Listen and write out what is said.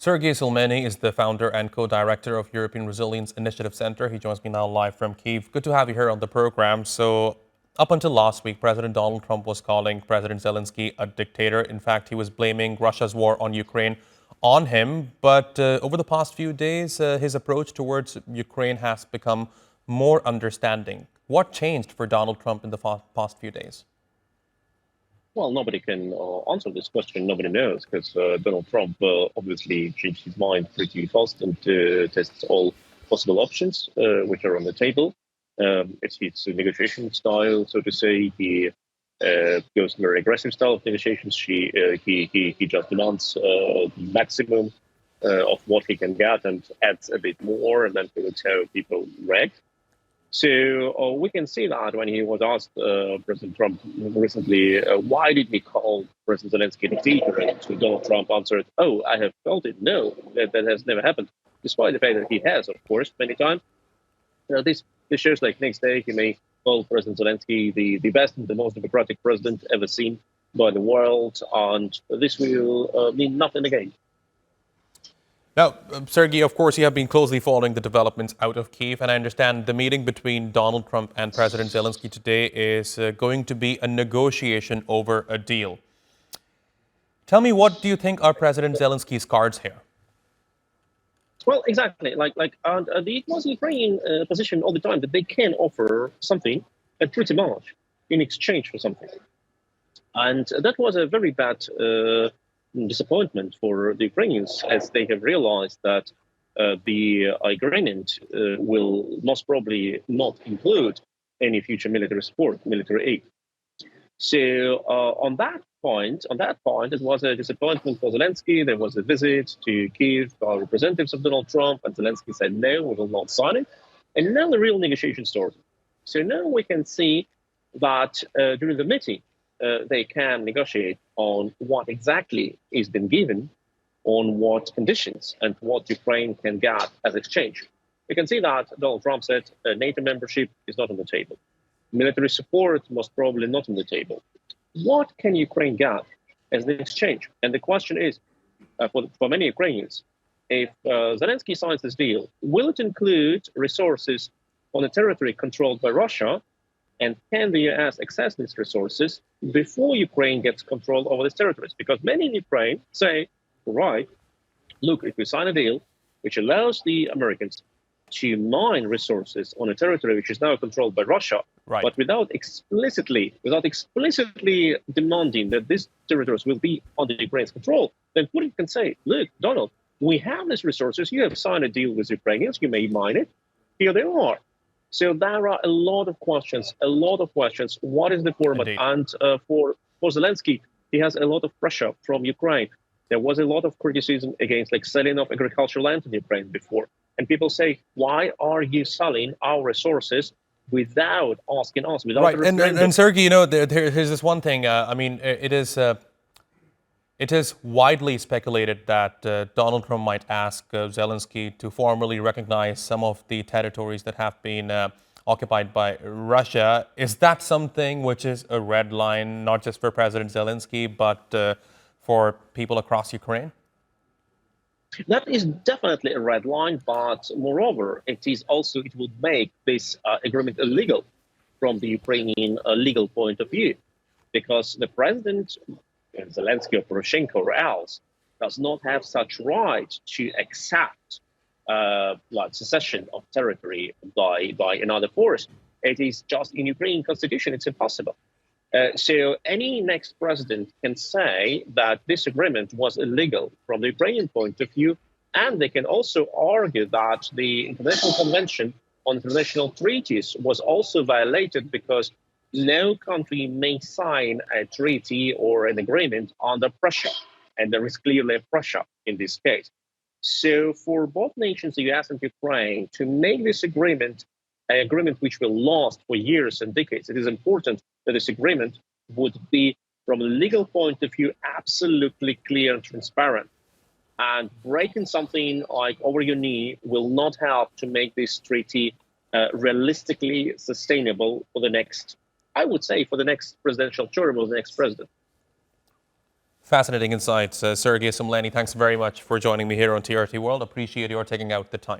Sergej Sumlenny is the founder and co-director of European Resilience Initiative Center. He joins me now live from Kyiv. Good to have you here on the program. So, up until last week, President Donald Trump was calling President Zelenskyy a dictator. In fact, he was blaming Russia's war on Ukraine on him. But over the past few days, his approach towards Ukraine has become more understanding. What changed for Donald Trump in the past few days? Well, nobody can answer this question. Nobody knows because Donald Trump obviously changed his mind pretty fast and tests all possible options which are on the table. It's his negotiation style, so to say. He goes to a very aggressive style of negotiations. He just demands the maximum of what he can get and adds a bit more, and then he will tell people react. So we can see that when he was asked, President Trump recently, why did he call President Zelenskyy a dictator? And Donald Trump answered, "Oh, I have felt it. No, that has never happened," despite the fact that he has, of course, many times. This shows like next day he may call President Zelenskyy the best and the most democratic president ever seen by the world, and this will mean nothing again. Now, Sergey, of course, you have been closely following the developments out of Kyiv, and I understand the meeting between Donald Trump and President Zelenskyy today is going to be a negotiation over a deal. Tell me, what do you think are President Zelenskyy's cards here? Well, exactly. It was the Ukrainian position all the time that they can offer something, pretty much, in exchange for something. And that was a very bad disappointment for the Ukrainians, as they have realized that the agreement will most probably not include any future military support, military aid. So on that point, it was a disappointment for Zelenskyy. There was a visit to Kyiv by representatives of Donald Trump, and Zelenskyy said, no, we will not sign it. And now the real negotiation started. So now we can see that during the meeting, they can negotiate on what exactly is been given, on what conditions, and what Ukraine can get as exchange. You can see that Donald Trump said NATO membership is not on the table. Military support most probably not on the table. What can Ukraine get as the exchange? And the question is, for many Ukrainians, if Zelenskyy signs this deal, will it include resources on a territory controlled by Russia? And can the US access these resources before Ukraine gets control over these territories? Because many in Ukraine say, right, look, if we sign a deal which allows the Americans to mine resources on a territory which is now controlled by Russia, right, but without explicitly demanding that these territories will be under Ukraine's control, then Putin can say, look, Donald, we have these resources. You have signed a deal with Ukrainians. You may mine it. Here they are. So there are a lot of questions. What is the format? Indeed. And for Zelenskyy, he has a lot of pressure from Ukraine. There was a lot of criticism against selling of agricultural land in Ukraine before. And people say, why are you selling our resources without asking us? Without right. And Sergey, here's this one thing. It is widely speculated that Donald Trump might ask Zelenskyy to formally recognize some of the territories that have been occupied by Russia. Is that something which is a red line, not just for President Zelenskyy, but for people across Ukraine? That is definitely a red line, but moreover, it would make this agreement illegal from the Ukrainian legal point of view, because the president, Zelenskyy or Poroshenko or else, does not have such right to accept secession of territory by another force. It is just in Ukrainian constitution, it's impossible. So any next president can say that this agreement was illegal from the Ukrainian point of view, and they can also argue that the International Convention on International Treaties was also violated because no country may sign a treaty or an agreement under pressure, and there is clearly pressure in this case. So for both nations, the US and Ukraine, to make this agreement an agreement which will last for years and decades, it is important that this agreement would be, from a legal point of view, absolutely clear and transparent. And breaking something over your knee will not help to make this treaty realistically sustainable for the next presidential term of the next president. Fascinating insights. Sergej Sumlenny, thanks very much for joining me here on TRT World. Appreciate your taking out the time.